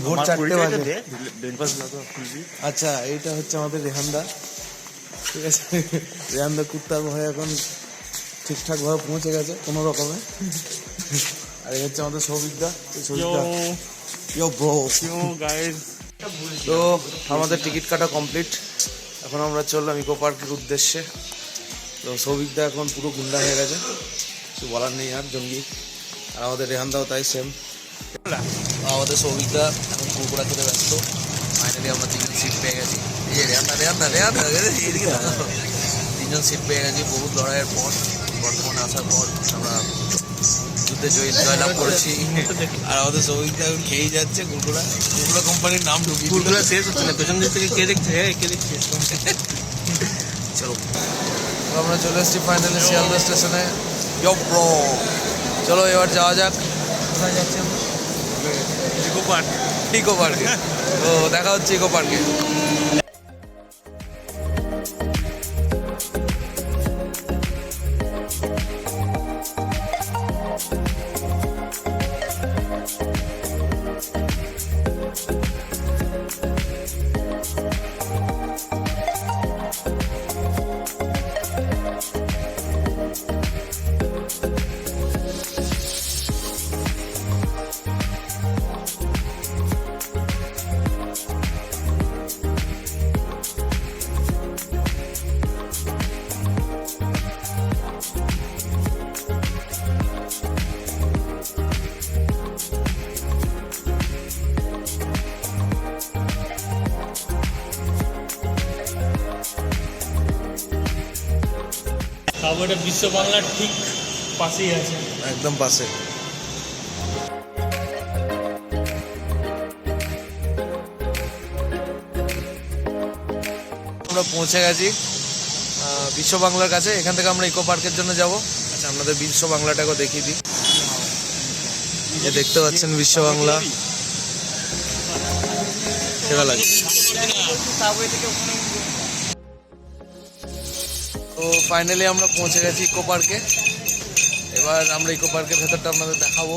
ভোর 4টে বাজে। আচ্ছা, এইটা হচ্ছে আমাদের রেহানদা, ঠিক আছে। রেহানদা কুত্তার ভয়ে এখন ঠিকঠাক ভাবে পৌঁছে গেছে কোনো রকমে। আর এই হচ্ছে আমাদের সৌভিকদা। তো আমাদের টিকিট কাটা কমপ্লিট, এখন আমরা চললাম ইকো পার্কের উদ্দেশ্যে। তো সৌভিকদা এখন পুরো গুন্ডা হয়ে গেছে, কিছু বলার নেই আর, জঙ্গি। আর আমাদের রেহানদাও তাই সেম। আমাদের সৌভিকদা এখন কুকুরা খেতে ব্যস্ত। ফাইনালি আমরা 3জন সিট পেয়ে গেছি। এই যে রেহানদা তিনজন সিট পেয়ে গেছি বহুত লড়াইয়ের পর। বর্তমানে আসার পর আমরা যুদ্ধে জয়লাভ করেছি। আর আমাদের সৌভিকদা এখন খেয়েই যাচ্ছে কুকুরা কোম্পানির নাম ঢুকিয়ে। কুকুরা শেষ হচ্ছে না, পেছন দিক থেকে কে দেখছে, চলো আমরা চলে এসেছি ফাইনালি শিয়ালদা স্টেশনে। চলো এবার যাওয়া যাক। কোথায় যাচ্ছি আমরা? ইকো পার্কে। তো দেখা হচ্ছে ইকো পার্কে। এটা বিশ্ব বাংলার ঠিক পাশেই আছে, একদম পাশে। আমরা পৌঁছে গেছি বিশ্ব বাংলার কাছে। এখান থেকে আমরা ইকো পার্কের জন্য যাব। আচ্ছা, আপনাদের বিশ্ব বাংলাটাকে দেখিয়ে দিই। যে দেখতে পাচ্ছেন বিশ্ব বাংলা, সেটা লাগে। তো ফাইনালি আমরা পৌঁছে গেছি ইকো পার্কে। এবার আমরা ইকো পার্কের ভেতরটা আপনাদের দেখাবো।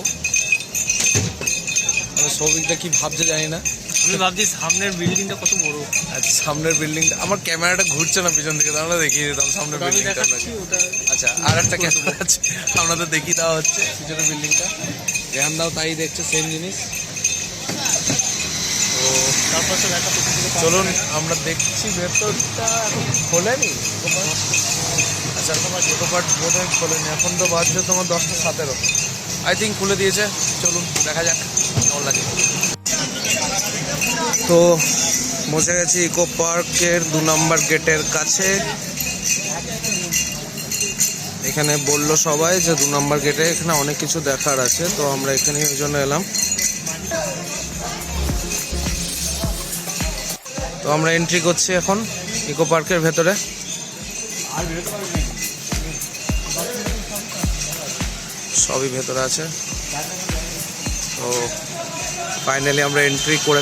মানে সৌভিকটা কি ভাবছে জানি না। আমি ভাবছি সামনের বিল্ডিংটা কত বড়। আচ্ছা, সামনের বিল্ডিংটা, আমার ক্যামেরাটা ঘুরছে না পিছন থেকে, আমরা দেখিয়ে দিতাম সামনের বিল্ডিংটা। আচ্ছা, আর একটা ক্যামেরা আছে, আপনাদের দেখিয়ে দেওয়া হচ্ছে পিছনের বিল্ডিংটা। রেহানদাও তাই দেখছে, সেম জিনিস। তো চলুন আমরা দেখছি ভেতরটা। এখন খোলেনি আচ্ছা, ইকো পার্ক বোধহয় খোলেনি। এখন তো বাজছে তোমার 10টা 17। আই থিঙ্ক খুলে দিয়েছে। চলুন দেখা যাক কেমন লাগে। তো পৌঁছে গেছি ইকো পার্কের 2 নম্বর গেটের কাছে। এখানে বললো সবাই যে 2 নম্বর গেটে এখানে অনেক কিছু দেখার আছে। তো আমরা এখানে ওই জন্য এলাম। তো আমরা এন্ট্রি করছি এখন ইকো পার্কের ভেতরে। সবই ভেতরে আছে। তো ফাইনালি আমরা এন্ট্রি করে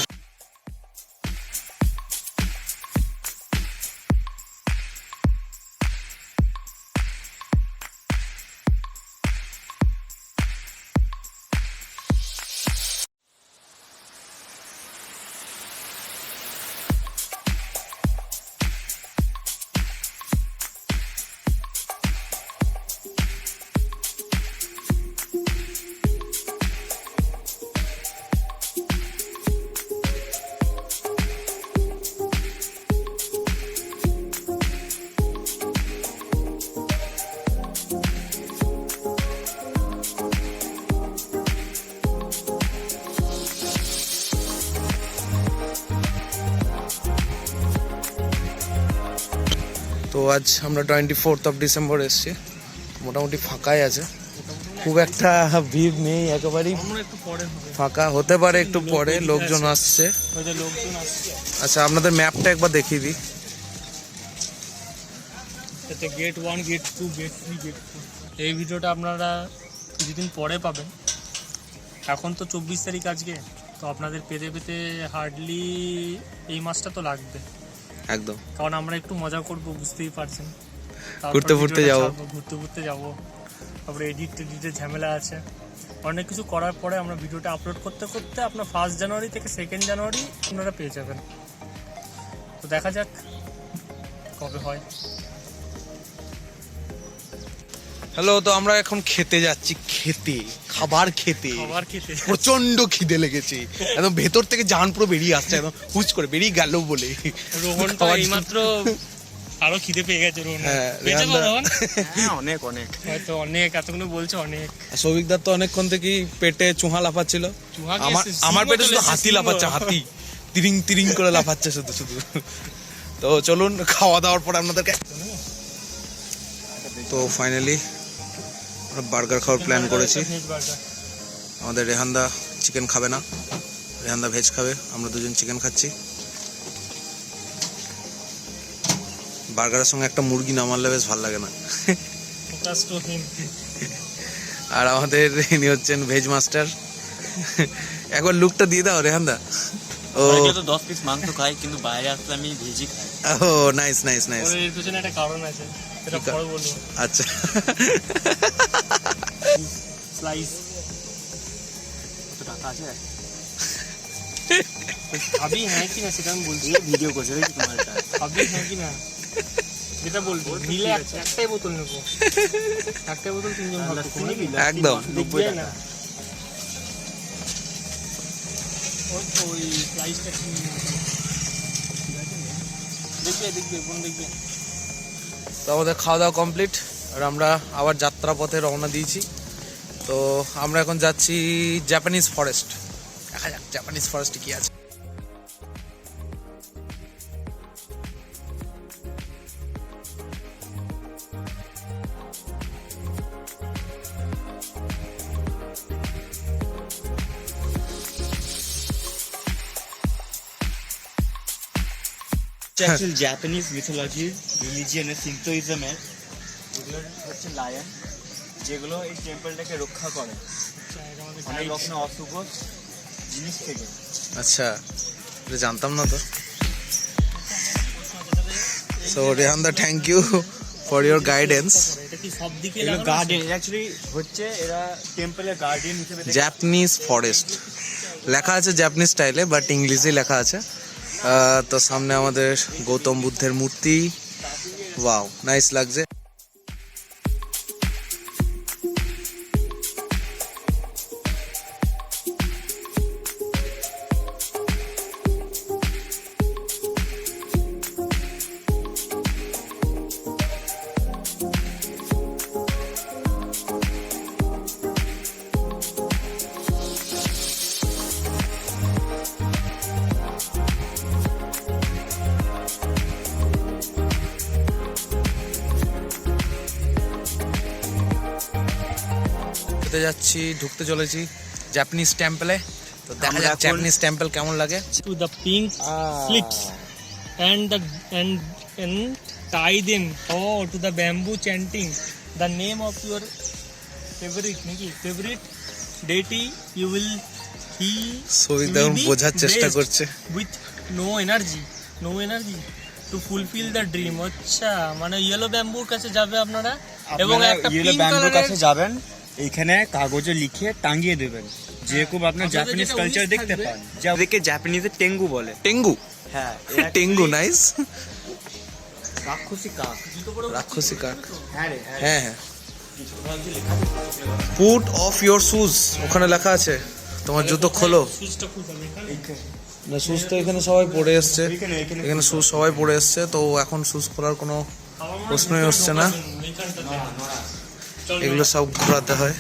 তো আজ আমরা 24 ডিসেম্বর এসেছি। মোটামুটি ফাঁকাই আছে, খুব একটা ভিড় নেই, একেবারেই ফাঁকা। হতে পারে একটু পরে লোকজন আসছে। আচ্ছা, আপনাদের ম্যাপটা একবার দেখিয়ে দিই। Gate 1, gate 2, gate 3, gate 4। এই ভিডিওটা আপনারা কিছুদিন পরে পাবেন। এখন তো 24 তারিখ আজকে, তো আপনাদের পেতে পেতে হার্ডলি এই মাসটা তো লাগবে একদম। কারণ আমরা একটু মজা করব, বুঝতেই পারছেন। ঘুরতে ঘুরতে যাবো। তারপরে এডিটের ঝামেলা আছে। অনেক কিছু করার পরে আমরা ভিডিওটা আপলোড করতে করতে আপনার 1 জানুয়ারি থেকে 2 জানুয়ারি আপনারা পেয়ে যাবেন। তো দেখা যাক কবে হয়। হ্যালো, তো আমরা এখন খেতে যাচ্ছি, খাবার খেতে প্রচন্ড খিদে লেগেছে, একদম ভেতর থেকে জান পুরো বেরিয়ে আসছে, একদম হুচ করে বেরিয়ে গেল বলে। রোহন তো এইমাত্র আরো খিদে পেয়ে গেছে রোহন। হ্যাঁ, অনেক অনেক হয়তো অনেক এতক্ষণ বলছে অনেক। সৌভিকদার তো অনেকক্ষণ থেকেই পেটে চুহা লাফাচ্ছিল, চুহা কি আমার সিংহ পেটে চলে শুধু এসেছে, হাতি সিংহ। লাফাচ্ছে, হাতি তিরিং তিরিং করে লাফাচ্ছে শুধু শুধু। তো চলুন, খাওয়া দাওয়ার পর আপনাদেরকে। তো ফাইনালি বার্গার খাওয়ার প্ল্যান করেছি। Veg burger. আমাদের রেহানদা চিকেন খাবে না, রেহানদা ভেজ খাবে, আমরা দুজন চিকেন খাচ্ছি। বার্গারের সঙ্গে একটা মুরগি না মারলে বেশ ভালো লাগে না। Focus to him. আর আমাদের ইনি হচ্ছেন ভেজ মাস্টার। একবার লুকটা দিয়ে দাও রেহানদা। ও বাড়িতে তো 10 পিস মাংস খাই, কিন্তু বাইরে আসলে আমি ভেজই খাই। ও নাইস নাইস নাইস। ওর এর পিছনে একটা কারণ আছে, সেটা কি পরে বলবো। আচ্ছা। স্লাইস কত টাকা আছে? খাবি হ্যাঁ কি না সেটা আমি বলছি। ভিডিও করছে দেখি তোমার এটা। খাবি হ্যাঁ কি না যেটা বলবো। নিলে একটাই বোতল নেবো, একটাই বোতল 3 জন ভাগ করবো নাকি? একদম। দেখবে না ওই স্লাইসটা কি দেখবে বোন দেখবে। তো আমাদের খাওয়া দাওয়া কমপ্লিট, আর আমরা আবার যাত্রা পথে রওনা দিয়েছি। তো আমরা এখন যাচ্ছি জাপানিজ ফরেস্ট। দেখা যাক জাপানিজ ফরেস্টে কি আছে। অ্যাকচুয়াল জাপানিজ মিথোলজি, রিলিজিয়নের সিন্তোইজমের এগুলো হচ্ছে লায়ন, যেগুলো এই টেম্পলটাকে রক্ষা করে অনেক রকমের অশুভ জিনিস থেকে। আচ্ছা, এটা জানতাম না তো। সো রেহানদা, thank you for your guidance. এটা কি সব দিকে এগুলো লাগানো গার্ডেন, অ্যাকচুয়ালি হচ্ছে এরা টেম্পলের গার্ডিয়ান হিসেবে জাপানিজ ফরেস্ট লেখা আছে জাপানিজ স্টাইলে, বাট ইংলিশে লেখা আছে। তো সামনে আমাদের গৌতম বুদ্ধের মূর্তি। ওয়াও, নাইস লাগছে। যাচ্ছি, ঢুকতে চলেছি জাপানিজ টেম্পলে। তো দেখা যাক জাপানিজ টেম্পল কেমন লাগে। to the pink slips and tie them to the bamboo, chanting the name of your favorite deity. You will Souvik দেখুন বোঝার চেষ্টা করছে। with no energy to fulfill the dream. আচ্ছা, মানে ইয়েলো ব্যাম্বুর কাছে যাবে আপনারা এবং একটা পিঙ্ক ব্যাম্বুর কালারের কাছে যাবেন, এইখানে কাগজে লিখে টাঙিয়ে দেবেন, যেরকম আপনার আপনাদের জাপানিজ যেটা কালচার wish দেখতে থাকবে। পান। যাদেরকে জাপানিজে টেঙ্গু বলে। টেঙ্গু, হ্যাঁ, টেঙ্গু নাইস। রাক্ষসী কাক। রাক্ষসী কাক। হ্যাঁ রে, হ্যাঁ হ্যাঁ। পুট অফ ইয়োর শুজ, ওখানে লেখা আছে তোমার জুতো খোলো। সুইচটা খুলতে এখানে না, শুজ তো এখানে সবাই পরে এসছে, এখানে শুজ সবাই পরে এসছে, তো এখন শুজ খোলার কোনো প্রশ্নই আসছে না। এগুলো সব ঘোরাতে হয়।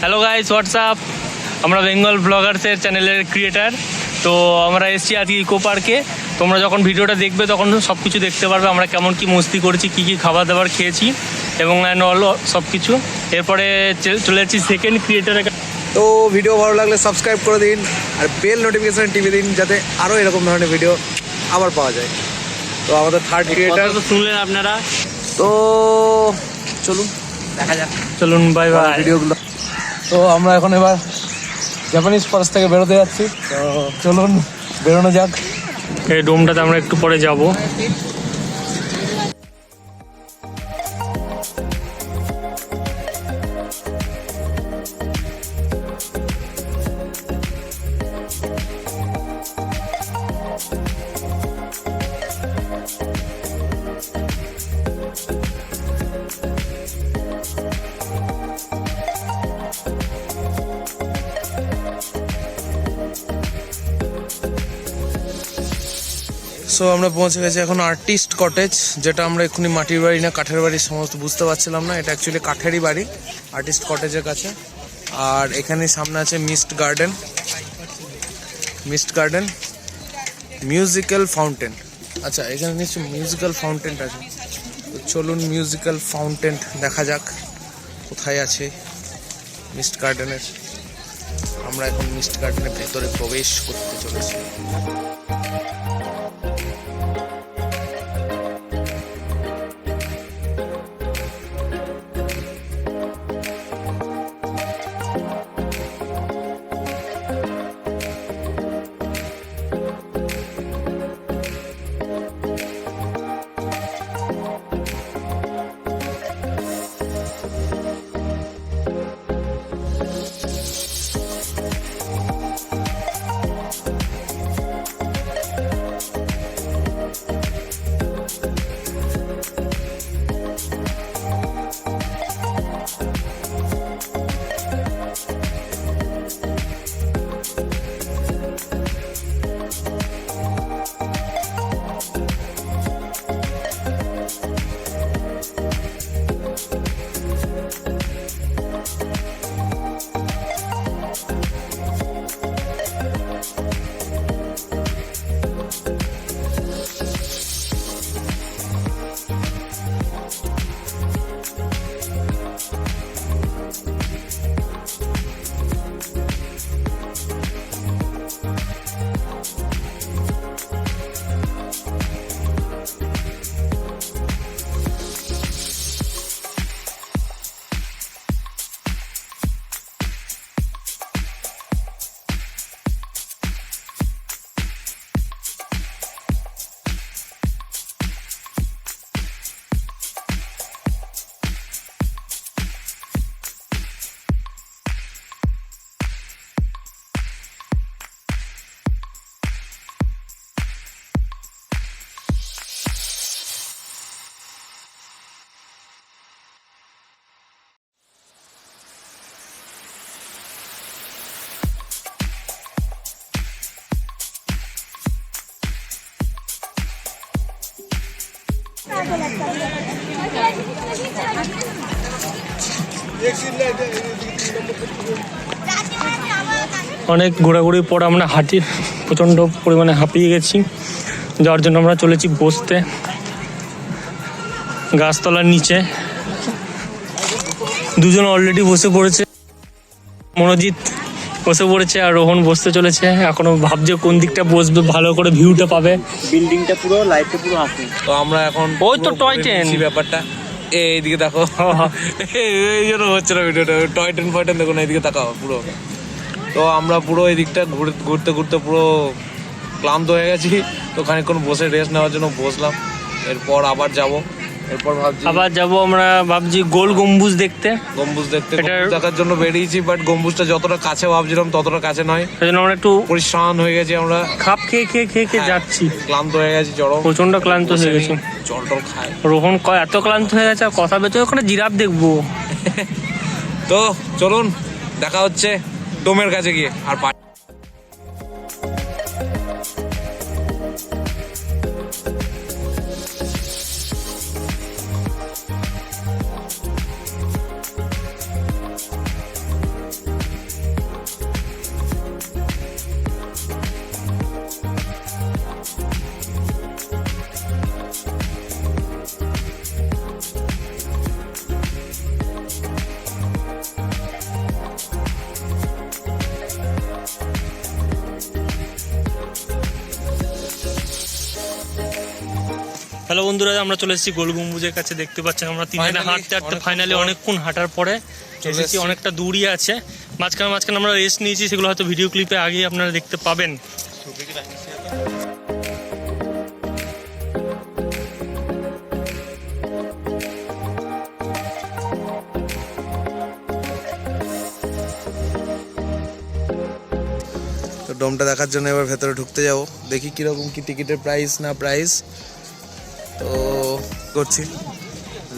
Hello guys, WhatsApp. আমরা বেঙ্গল ব্লগার্সের চ্যানেলের ক্রিয়েটার। তো আমরা এসেছি আজকে ইকো পার্কে। তোমরা যখন ভিডিওটা দেখবে তখন সব কিছু দেখতে পারবে, আমরা কেমন কি মস্তি করেছি, কী কী খাবার দাবার খেয়েছি এবং অল সব কিছু। এরপরে চলে যাচ্ছি সেকেন্ড ক্রিয়েটারের। তো ভিডিও ভালো লাগলে সাবস্ক্রাইব করে দিন আর বেল নোটিফিকেশন টিপে দিন, যাতে আরও এরকম ধরনের ভিডিও আবার পাওয়া যায়। তো আমাদের থার্ড ক্রিয়েটার তো শুনলেন আপনারা, তো চলুন দেখা যাক চলুন বাই বাই। ভিডিওগুলো। তো আমরা এখন এবার জাপানিজ ফরেস্ট থেকে বেরোতে যাচ্ছি, তো চলুন বেরোনো যাক। এই ডোমটাতে আমরা একটু পরে যাব। সো আমরা পৌঁছে গেছি এখন আর্টিস্ট কটেজ, যেটা আমরা এক্ষুনি মাটির বাড়ি না কাঠের বাড়ি সমস্ত বুঝতে পারছিলাম না। এটা অ্যাকচুয়ালি কাঠেরই বাড়ি আর্টিস্ট কটেজের কাছে। আর এখানে সামনে আছে মিস্ট গার্ডেন, মিউজিক্যাল ফাউন্টেন। আচ্ছা, এখানে নিশ্চয়ই মিউজিক্যাল ফাউন্টেন আছে। তো চলুন মিউজিক্যাল ফাউন্টেন দেখা যাক কোথায় আছে মিস্ট গার্ডেনের। আমরা এখন মিস্ট গার্ডেনের ভেতরে প্রবেশ করতে চলেছি। অনেক ঘোরাঘুরির পর আমরা প্রচণ্ড পরিমাণে হাঁপিয়ে গেছি, যার জন্য আমরা চলেছি বসতে গাছতলার নিচে। দুজন অলরেডি বসে পড়েছে, মনোজিৎ বসে পড়েছে আর রোহন বসতে চলেছে। এখনো ভাবছে কোন দিকটা বসবে, ভালো করে ভিউটা পাবে। বিল্ডিংটা পুরো লাইটে পুরো আসে। তো আমরা এখন ওই তো টয় ট্রেন ব্যাপারটা এইদিকে দেখো, এই জন্য হচ্ছে না ভিডিওটা। টয় ট্রেন দেখো না, এইদিকে তাকাও পুরো। তো আমরা পুরো এই দিকটা ঘুরতে ঘুরতে পুরো ক্লান্ত হয়ে গেছি। তো খানিকক্ষণ বসে রেস্ট নেওয়ার জন্য বসলাম। এরপর আবার যাব, আমরা ভাবছি গোল গম্বুজ দেখতে। গম্বুজ দেখার জন্য বেরিয়েছি, বাট গম্বুজটা যতটা কাছে ভাবছিলাম ততটা কাছে নয়। সেজন্য আমরা একটু পরিশ্রান্ত হয়ে গেছি, আমরা খাপ খেয়ে যাচ্ছি। ক্লান্ত হয়ে গেছি, প্রচন্ড ক্লান্ত হয়ে গেছি। জল খায় রোহন এত ক্লান্ত হয়ে গেছে, কথা বেঁচে ওখানে জিরাফ দেখবো। তো চলুন দেখা হচ্ছে ডোমের কাছে গিয়ে। আর হ্যালো বন্ধুরা, আমরা চলে এসেছি গোল গম্বুজের কাছে। দেখতে পাচ্ছেন আমরা তিনজনে Finally, হাঁটতে হাঁটতে অনেকক্ষণ ফাইনালি পর অনেকক্ষণ হাঁটার পরে চলে এসেছি। এসেছি। অনেকটা দূরই আছে, মাঝখানে আমরা রেস্ট নিয়েছি, সেগুলো হয়তো ভিডিও ক্লিপে আগেই আপনারা দেখতে পাবেন। তো ডোমটা দেখার জন্য এবার ভেতরে ঢুকতে যাব, দেখি কিরকম কি টিকিটের প্রাইস না প্রাইস। তো করছি,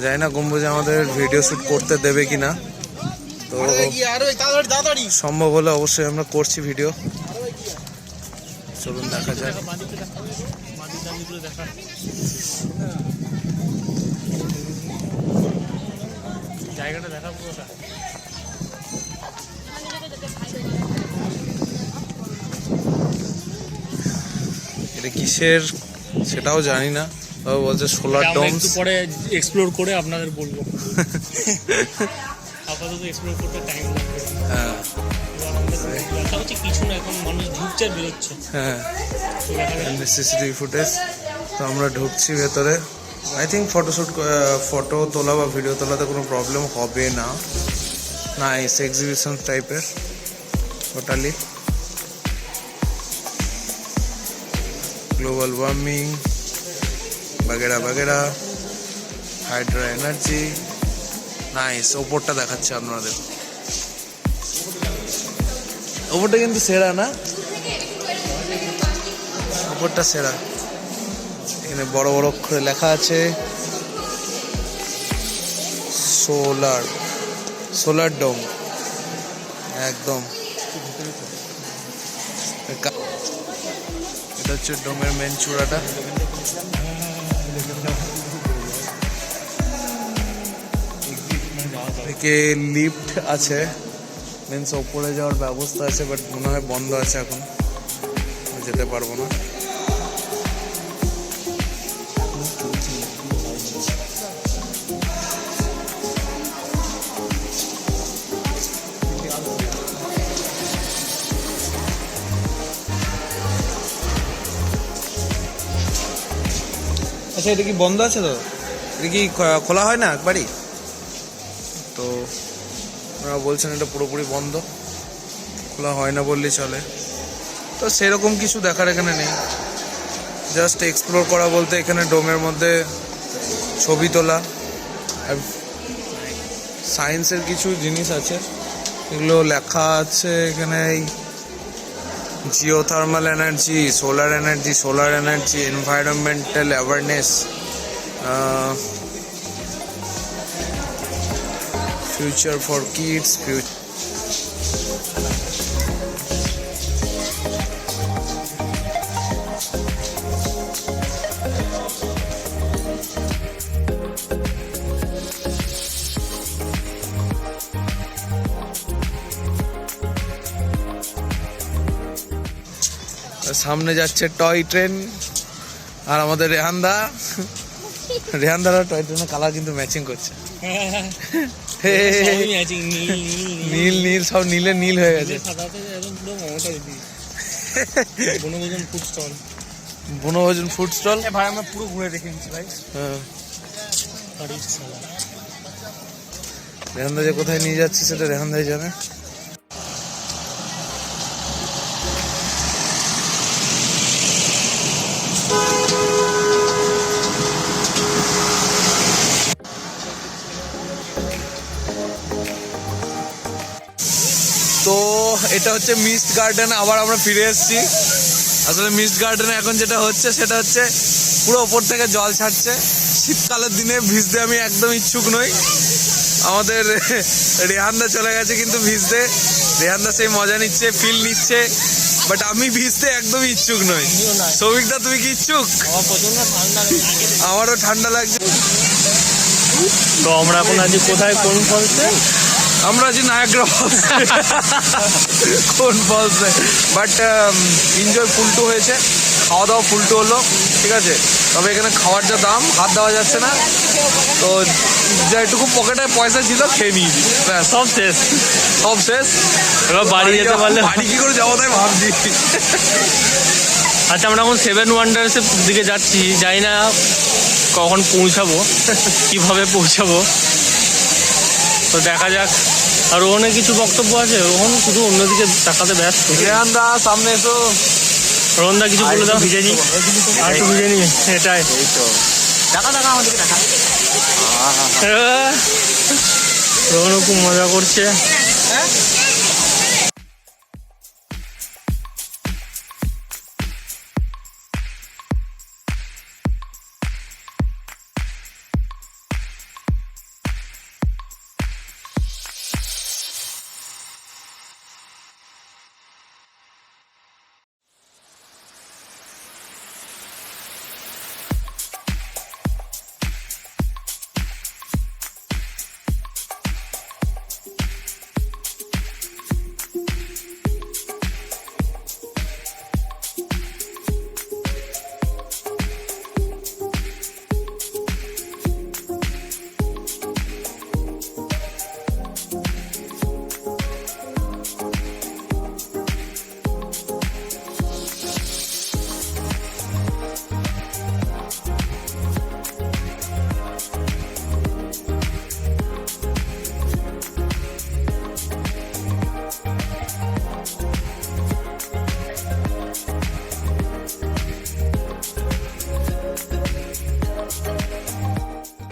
জানি না গম্বুজে আমাদের ভিডিও শ্যুট করতে দেবে কিনা। তো সম্ভব হলে অবশ্যই আমরা করছি ভিডিও। চলুন দেখা যাক। জায়গাটা দেখা পুরোটা। এটা কিসের সেটাও জানি না, তবে বলছে সোলার আমরা ডোমস। একটু পরে এক্সপ্লোর করে আপনাদের বলবো। আপাতত এক্সপ্লোর করতে টাইম লাগবে। হ্যাঁ দেখা হচ্ছে কিছু না, এখন মানুষ ঢুকছে আর বেরোচ্ছে। হ্যাঁ, তো দেখা যাবে। CCTV footage. তো আমরা ঢুকছি ভেতরে। আই থিঙ্ক ফটো তোলা বা ভিডিও তোলাতে কোনো প্রবলেম হবে না। নাইস এক্সিবিশন টাইপের টোটালি। গ্লোবাল ওয়ার্মিং বাগেরা বাগেরা, হাইড্রা এনার্জি। নাইস, ওপরটা দেখাচ্ছে আপনাদের। ওপরটা কিন্তু সেরা না, ওপরটা সেরা। এখানে বড় বড় অক্ষরে লেখা আছে সোলার ডোম। একদম এটা হচ্ছে ডোমের মেন চূড়াটা। এদিকে লিফট আছে, মিনস ওপরে যাওয়ার ব্যবস্থা আছে, বাট মনে হয় বন্ধ আছে, এখন যেতে পারবো না। আচ্ছা, এটা কি বন্ধ আছে? তো এটা কি খোলা হয় না একবারই? তো ওনারা বলছেন এটা পুরোপুরি বন্ধ, খোলা হয় না বললেই চলে। তো সেরকম কিছু দেখার এখানে নেই, জাস্ট এক্সপ্লোর করা বলতে এখানে ডোমের মধ্যে ছবি তোলা আর সায়েন্সের কিছু জিনিস আছে, এগুলো লেখা আছে এখানে। Geothermal energy, solar energy, environmental awareness, future for kids, সামনে যাচ্ছে টয় ট্রেন। আর আমাদের রেহানদারা টয় ট্রেনের কালার কিন্তু ম্যাচিং করছে। নীল নীল সব নীলে নীল হয়ে গেছে। বনভোজন ফুড স্টল। ভাই আমরা পুরো ঘুরে দেখে নিচ্ছি ভাই। হ্যাঁ, রেহানদা যে কোথায় নিয়ে যাচ্ছে সেটা রেহানদাই জানে। তো এটা হচ্ছে মিস্ট গার্ডেন, আবার আমরা ফিরে এসেছি। আসলে মিস্ট গার্ডেনে এখন যেটা হচ্ছে সেটা হচ্ছে পুরো ওপর থেকে জল ছাড়ছে। শীতকালের দিনে ভিজতে আমি একদম ইচ্ছুক নই। আমাদের রেহানদা চলে গেছে কিন্তু ভিজতে, রেহানদা সেই মজা নিচ্ছে, ফিল নিচ্ছে, বাট আমি ভিজতে একদম ইচ্ছুক নই। সৌভিকদা তুমি কি ইচ্ছুক? আমারও ঠান্ডা লাগছে। তো আমরা এখন আছি কোথায়, কোন ফলসে? আমরা আছি নায়াগ্রা ফলস। কোন ফলসে? বাট এনজয় ফুলটু হয়েছে, খাওয়া দাওয়া ফুলটু হলো, ঠিক আছে। তবে এখানে খাওয়ার যা দাম, হাত দেওয়া যাচ্ছে না। তো যেটুকু পকেটে পয়সা ছিল খেয়ে নিয়েছি, সব শেষ। এবার বাড়ি যেতে পারলে। বাড়ি কি করে যাবো তাই ভাবছি। আচ্ছা, আমরা এখন 7 ওয়ান্ডার্সের দিকে যাচ্ছি, যাই না কখন পৌঁছাবো, কিভাবে পৌঁছাবো, তো দেখা যাক। আর রোহনের কিছু বক্তব্য আছে, রোহন শুধু অন্যদিকে তাকাতে ব্যস্ত। রেহানদা সামনে এসো। রোহনদা কিছু বলে দাও। ভিজে নি, আর একটু বুঝে নি, এটাই। এই তো টাকা টাকা আমাদেরকে টাকা। রোহনও খুব মজা করছে।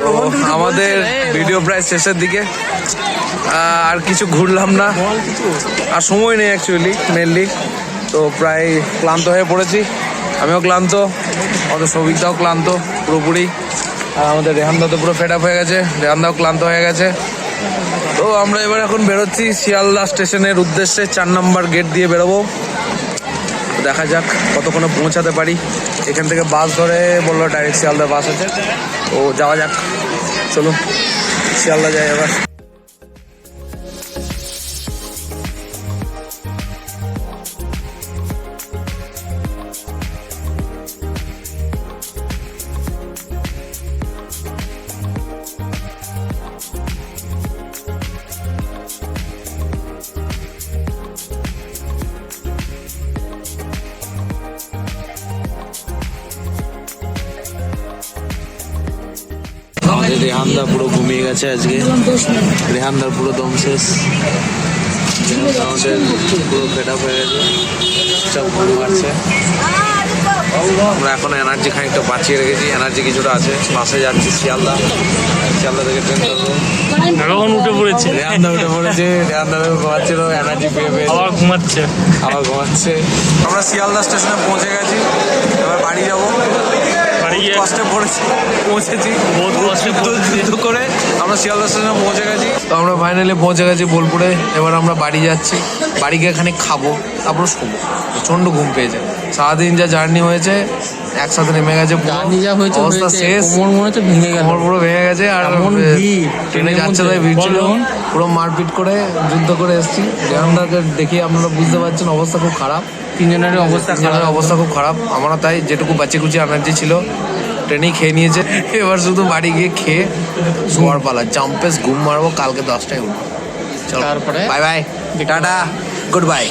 তো আমাদের ভিডিও প্রায় শেষের দিকে, আর কিছু ঘুরলাম না, আর সময় নেই অ্যাকচুয়ালি মেনলি। তো প্রায় ক্লান্ত হয়ে পড়েছি, আমিও ক্লান্ত, আমাদের সৌভিকদাও ক্লান্ত পুরোপুরি, আর আমাদের রেহানদা তো পুরো ফেড আপ হয়ে গেছে, রেহানদাও ক্লান্ত হয়ে গেছে। তো আমরা এবার এখন বেরোচ্ছি শিয়ালদা স্টেশনের উদ্দেশ্যে, 4 নম্বর গেট দিয়ে বেরোবো। দেখা যাক কতক্ষণে পৌঁছাতে পারি। এখান থেকে বাস ধরে বললো ডাইরেক্ট শিয়ালদা বাস আছে, তো যাওয়া যাক, চলুন শিয়ালদা যাই এবার। আমাদের রেহানদা পুরো ঘুমিয়ে গেছে আজকে, রেহানদার পুরো দম শেষ, আমাদের পুরো ফেড আপ হয়ে গেছে, সব ঘুম পাচ্ছে। আমরা এখন এনার্জি খানিকটা বাঁচিয়ে রেখেছি, এনার্জি কিছুটা আছে। বাসে যাচ্ছি শিয়ালদা, শিয়ালদা থেকে ট্রেন ধরবো। রোহন উঠে পড়েছে, রেহানদা উঠে পড়েছে, রেহানদা ঘুমাচ্ছিল, এনার্জি পেয়ে পেয়ে আবার ঘুমাচ্ছে। আবার ঘুমাচ্ছে। আমরা শিয়ালদা স্টেশনে পৌঁছে গেছি, এবার বাড়ি যাবো। বাড়ি গিয়ে কষ্টে পৌঁছেছি, বহুত কষ্টে যুদ্ধ করে আমরা শিয়ালদা স্টেশনে পৌঁছে গেছি। তো আমরা ফাইনালি পৌঁছে গেছি বোলপুরে, এবার আমরা বাড়ি যাচ্ছি। বাড়ি গিয়ে এখানে খাবো, তারপর শোবো, প্রচণ্ড ঘুম পেয়েছে। সারাদিন যা জার্নি হয়েছে একসাথে নেমে গেছে, অবস্থা শেষ, কোমর পুরো ভেঙে গেছে। আর ট্রেনে যাচ্ছে তাই ভিড় ছিল, পুরো মারপিট করে যুদ্ধ করে এসেছি। রেহানদাকে দেখি আপনারা বুঝতে পারছেন অবস্থা খুব খারাপ, তিনজনের অবস্থা খুব খারাপ। আমারও তাই, যেটুকু বাচ্চা কুচি এনার্জি ছিল ট্রেনেই খেয়ে নিয়েছে। এবার শুধু বাড়ি গিয়ে খেয়ে শোয়ার পালা, জাম্পেস ঘুম মারবো, কালকে 10টায় উঠবো। চলো, তারপরে bye bye, tata, good bye.